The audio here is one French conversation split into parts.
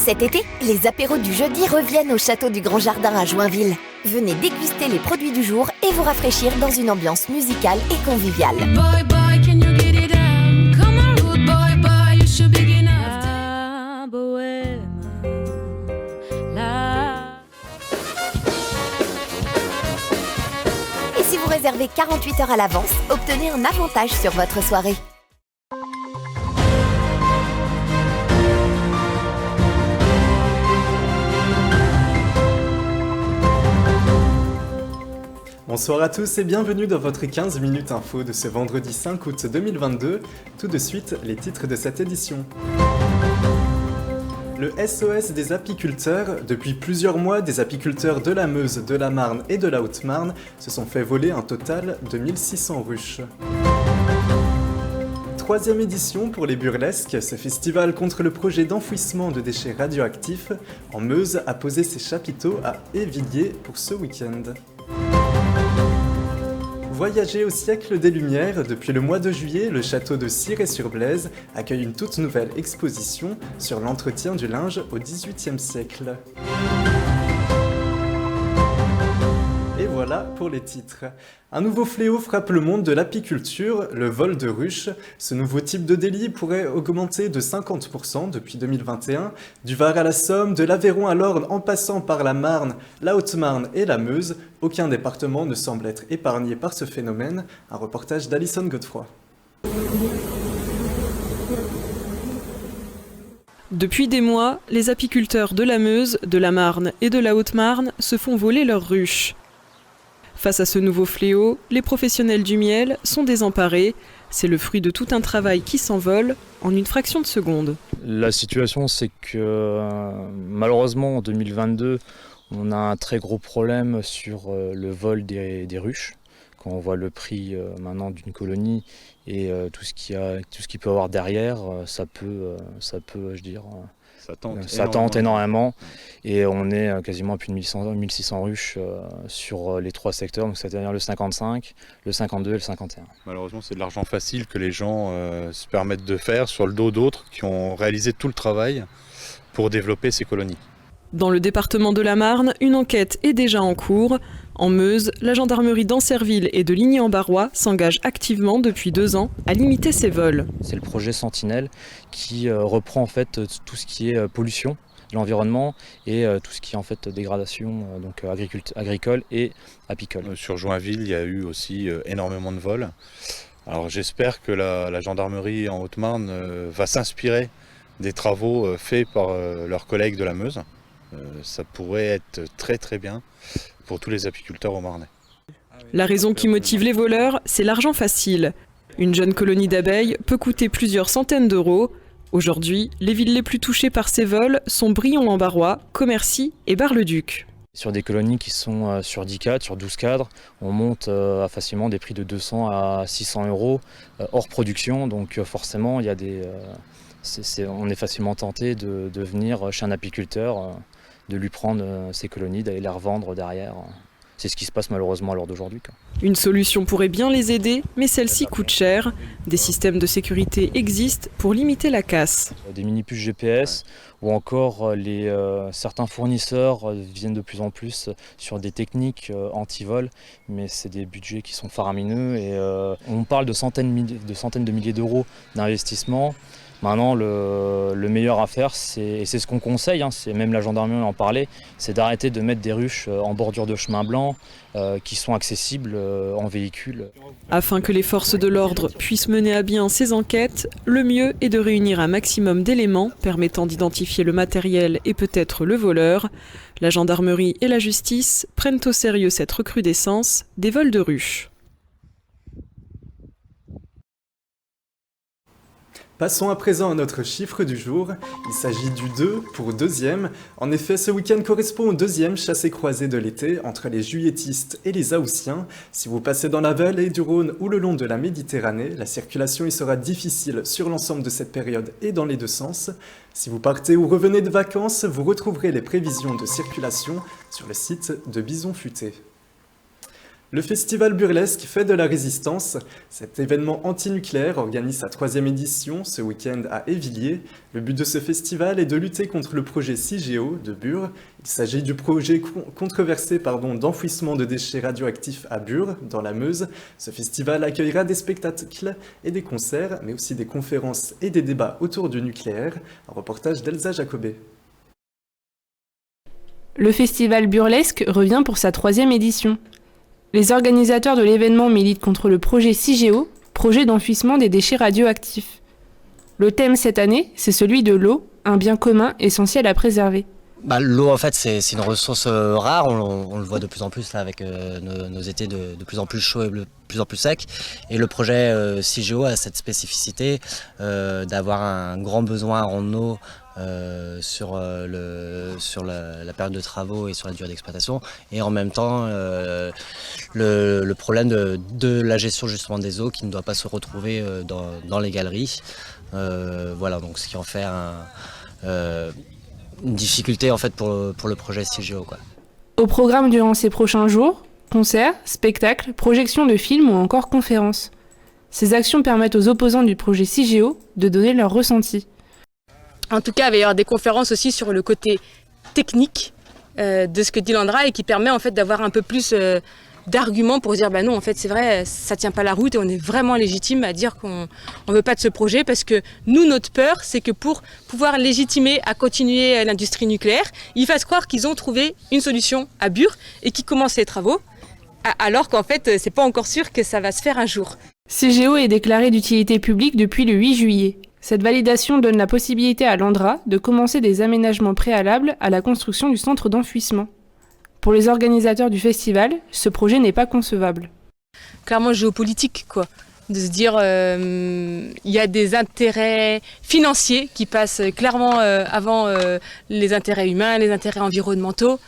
Cet été, les apéros du jeudi reviennent au château du Grand Jardin à Joinville. Venez déguster les produits du jour et vous rafraîchir dans une ambiance musicale et conviviale. Boy, boy, can you get it down? Come on, good boy, boy, you should be enough. La bohème, la... Et si vous réservez 48 heures à l'avance, obtenez un avantage sur votre soirée. Bonsoir à tous et bienvenue dans votre 15 minutes info de ce vendredi 5 août 2022. Tout de suite, les titres de cette édition. Le SOS des apiculteurs. Depuis plusieurs mois, des apiculteurs de la Meuse, de la Marne et de la Haute-Marne se sont fait voler un total de 1600 ruches. Troisième édition pour les burlesques, ce festival contre le projet d'enfouissement de déchets radioactifs en Meuse a posé ses chapiteaux à Évilliers pour ce week-end. Voyager au siècle des Lumières, depuis le mois de juillet, le château de Cirey-sur-Blaise accueille une toute nouvelle exposition sur l'entretien du linge au XVIIIe siècle. Et voilà pour les titres. Un nouveau fléau frappe le monde de l'apiculture, le vol de ruches. Ce nouveau type de délit pourrait augmenter de 50% depuis 2021. Du Var à la Somme, de l'Aveyron à l'Orne en passant par la Marne, la Haute-Marne et la Meuse, aucun département ne semble être épargné par ce phénomène. Un reportage d'Alison Godefroy. Depuis des mois, les apiculteurs de la Meuse, de la Marne et de la Haute-Marne se font voler leurs ruches. Face à ce nouveau fléau, les professionnels du miel sont désemparés. C'est le fruit de tout un travail qui s'envole en une fraction de seconde. La situation, c'est que malheureusement en 2022, on a un très gros problème sur le vol des ruches. Quand on voit le prix maintenant d'une colonie et tout ce qu'il peut avoir derrière, ça peut, je dire... Ça tente énormément et on est quasiment à plus de 1600 ruches sur les trois secteurs, donc c'est-à-dire le 55, le 52 et le 51. Malheureusement, c'est de l'argent facile que les gens se permettent de faire sur le dos d'autres qui ont réalisé tout le travail pour développer ces colonies. Dans le département de la Marne, une enquête est déjà en cours. En Meuse, la gendarmerie d'Ancerville et de Ligny-en-Barrois s'engage activement depuis 2 ans à limiter ces vols. C'est le projet Sentinelle qui reprend en fait tout ce qui est pollution de l'environnement et tout ce qui est en fait dégradation donc agricole et apicole. Sur Joinville, il y a eu aussi énormément de vols. Alors j'espère que la gendarmerie en Haute-Marne va s'inspirer des travaux faits par leurs collègues de la Meuse. Ça pourrait être très très bien pour tous les apiculteurs au Marnais. La raison qui motive les voleurs, c'est l'argent facile. Une jeune colonie d'abeilles peut coûter plusieurs centaines d'euros. Aujourd'hui, les villes les plus touchées par ces vols sont Brionne-en-Barrois, Commercy et Bar-le-Duc. Sur des colonies qui sont sur 10 cadres, sur 12 cadres, on monte à facilement des prix de 200 à 600 euros hors production. Donc forcément, il y a on est facilement tenté de venir chez un apiculteur, de lui prendre ses colonies, d'aller les revendre derrière. C'est ce qui se passe malheureusement à l'heure d'aujourd'hui. Une solution pourrait bien les aider, mais celle-ci coûte cher. Des systèmes de sécurité existent pour limiter la casse. Des mini-puces GPS ou encore certains fournisseurs viennent de plus en plus sur des techniques anti-vol, mais c'est des budgets qui sont faramineux et on parle de centaines de milliers d'euros d'investissement. Maintenant, le meilleur à faire, et c'est ce qu'on conseille, c'est même la gendarmerie en parlait, c'est d'arrêter de mettre des ruches en bordure de chemin blanc qui sont accessibles en véhicule. Afin que les forces de l'ordre puissent mener à bien ces enquêtes, le mieux est de réunir un maximum d'éléments permettant d'identifier le matériel et peut-être le voleur. La gendarmerie et la justice prennent au sérieux cette recrudescence des vols de ruches. Passons à présent à notre chiffre du jour. Il s'agit du 2 pour deuxième. En effet, ce week-end correspond au deuxième chassé-croisé de l'été entre les juilletistes et les haussiens. Si vous passez dans la vallée du Rhône ou le long de la Méditerranée, la circulation y sera difficile sur l'ensemble de cette période et dans les deux sens. Si vous partez ou revenez de vacances, vous retrouverez les prévisions de circulation sur le site de Bison Futé. Le festival burlesque Fête de la Résistance, cet événement anti-nucléaire organise sa 3e édition ce week-end à Évilliers. Le but de ce festival est de lutter contre le projet CIGEO de Bure. Il s'agit du projet controversé d'enfouissement de déchets radioactifs à Bure, dans la Meuse. Ce festival accueillera des spectacles et des concerts, mais aussi des conférences et des débats autour du nucléaire. Un reportage d'Elsa Jacobet. Le festival burlesque revient pour sa 3e édition. Les organisateurs de l'événement militent contre le projet CIGEO, projet d'enfouissement des déchets radioactifs. Le thème cette année, c'est celui de l'eau, un bien commun essentiel à préserver. L'eau, en fait, c'est une ressource rare, on le voit de plus en plus là, avec nos étés de plus en plus chauds et de plus en plus secs. Et le projet CIGEO a cette spécificité d'avoir un grand besoin en eau sur la période de travaux et sur la durée d'exploitation, et en même temps le problème de la gestion justement des eaux qui ne doit pas se retrouver dans les galeries. Voilà, donc ce qui en fait une difficulté en fait pour le projet CIGEO, quoi. Au programme durant ces prochains jours, concerts, spectacles, projections de films ou encore conférences. Ces actions permettent aux opposants du projet CIGEO de donner leur ressenti. En tout cas, il va y avoir des conférences aussi sur le côté technique de ce que dit l'ANDRA, et qui permet en fait d'avoir un peu plus d'arguments pour dire non, en fait c'est vrai, ça tient pas la route, et on est vraiment légitime à dire qu'on ne veut pas de ce projet, parce que nous, notre peur, c'est que pour pouvoir légitimer à continuer l'industrie nucléaire, ils fassent croire qu'ils ont trouvé une solution à Bure et qu'ils commencent les travaux, alors qu'en fait c'est pas encore sûr que ça va se faire un jour. CIGEO est déclaré d'utilité publique depuis le 8 juillet. Cette validation donne la possibilité à l'ANDRA de commencer des aménagements préalables à la construction du centre d'enfouissement. Pour les organisateurs du festival, ce projet n'est pas concevable. Clairement géopolitique, quoi. De se dire il y a des intérêts financiers qui passent clairement avant les intérêts humains, les intérêts environnementaux.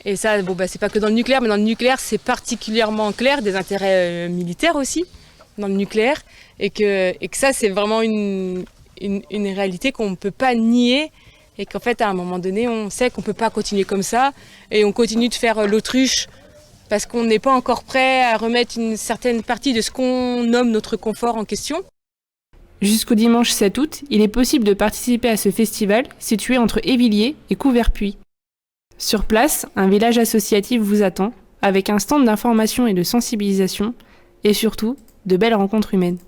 Et ça, c'est pas que dans le nucléaire, mais dans le nucléaire, c'est particulièrement clair, des intérêts militaires aussi dans le nucléaire, et que ça, c'est vraiment une réalité qu'on ne peut pas nier, et qu'en fait, à un moment donné, on sait qu'on ne peut pas continuer comme ça, et on continue de faire l'autruche parce qu'on n'est pas encore prêt à remettre une certaine partie de ce qu'on nomme notre confort en question. Jusqu'au dimanche 7 août, il est possible de participer à ce festival situé entre Évilliers et Couverpuis. Sur place, un village associatif vous attend, avec un stand d'information et de sensibilisation, et surtout, de belles rencontres humaines.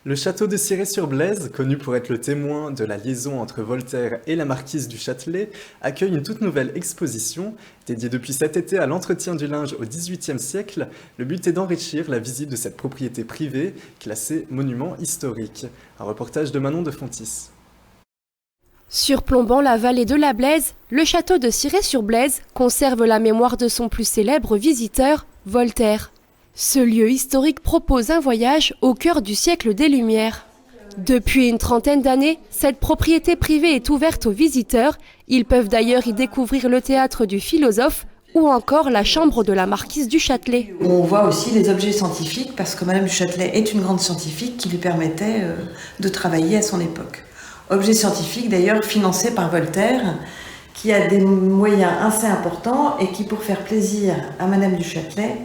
Le château de Cirey-sur-Blaise, connu pour être le témoin de la liaison entre Voltaire et la marquise du Châtelet, accueille une toute nouvelle exposition. Dédiée depuis cet été à l'entretien du linge au XVIIIe siècle, le but est d'enrichir la visite de cette propriété privée, classée monument historique. Un reportage de Manon de Fontis. Surplombant la vallée de la Blaise, le château de Cirey-sur-Blaise conserve la mémoire de son plus célèbre visiteur, Voltaire. Ce lieu historique propose un voyage au cœur du siècle des Lumières. Depuis une trentaine d'années, cette propriété privée est ouverte aux visiteurs. Ils peuvent d'ailleurs y découvrir le théâtre du philosophe ou encore la chambre de la marquise du Châtelet. On voit aussi les objets scientifiques parce que Madame du Châtelet est une grande scientifique qui lui permettait de travailler à son époque. Objets scientifiques d'ailleurs financés par Voltaire, qui a des moyens assez importants et qui, pour faire plaisir à Madame du Châtelet,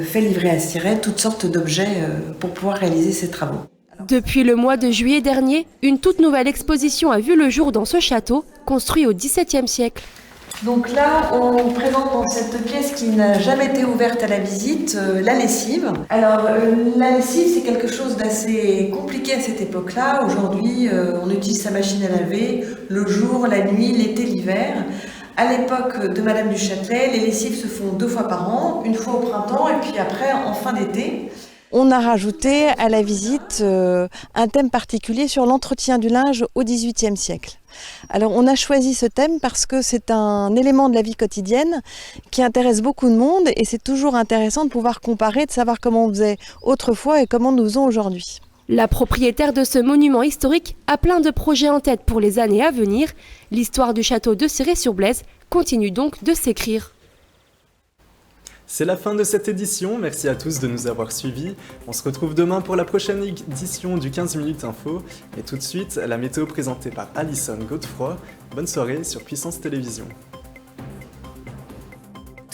fait livrer à Cirey toutes sortes d'objets pour pouvoir réaliser ses travaux. Depuis le mois de juillet dernier, une toute nouvelle exposition a vu le jour dans ce château, construit au XVIIe siècle. Donc là, on présente dans cette pièce qui n'a jamais été ouverte à la visite, la lessive. Alors, la lessive, c'est quelque chose d'assez compliqué à cette époque-là. Aujourd'hui, on utilise sa machine à laver le jour, la nuit, l'été, l'hiver. À l'époque de Madame du Châtelet, les lessives se font 2 fois par an, une fois au printemps et puis après en fin d'été. On a rajouté à la visite un thème particulier sur l'entretien du linge au XVIIIe siècle. Alors on a choisi ce thème parce que c'est un élément de la vie quotidienne qui intéresse beaucoup de monde, et c'est toujours intéressant de pouvoir comparer, de savoir comment on faisait autrefois et comment nous faisons aujourd'hui. La propriétaire de ce monument historique a plein de projets en tête pour les années à venir. L'histoire du château de Cirey-sur-Blaise continue donc de s'écrire. C'est la fin de cette édition, merci à tous de nous avoir suivis. On se retrouve demain pour la prochaine édition du 15 minutes info. Et tout de suite, la météo présentée par Alison Godefroy. Bonne soirée sur Puissance Télévision.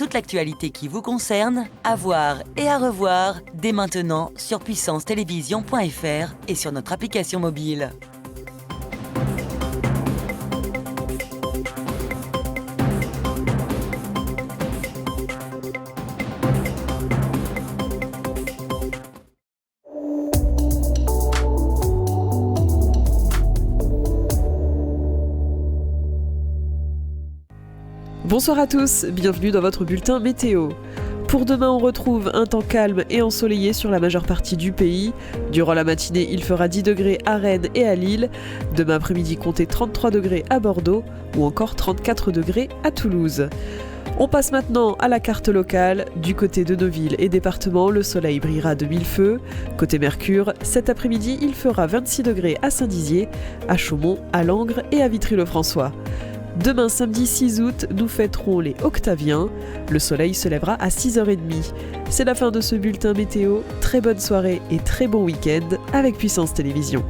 toute l'actualité qui vous concerne, à voir et à revoir dès maintenant sur puissancetélévision.fr et sur notre application mobile. Bonsoir à tous, bienvenue dans votre bulletin météo. Pour demain, on retrouve un temps calme et ensoleillé sur la majeure partie du pays. Durant la matinée, il fera 10 degrés à Rennes et à Lille. Demain après-midi, comptez 33 degrés à Bordeaux ou encore 34 degrés à Toulouse. On passe maintenant à la carte locale. Du côté de nos villes et départements, le soleil brillera de mille feux. Côté Mercure, cet après-midi, il fera 26 degrés à Saint-Dizier, à Chaumont, à Langres et à Vitry-le-François. Demain samedi 6 août, nous fêterons les Octaviens. Le soleil se lèvera à 6h30. C'est la fin de ce bulletin météo. Très bonne soirée et très bon week-end avec Puissance Télévision.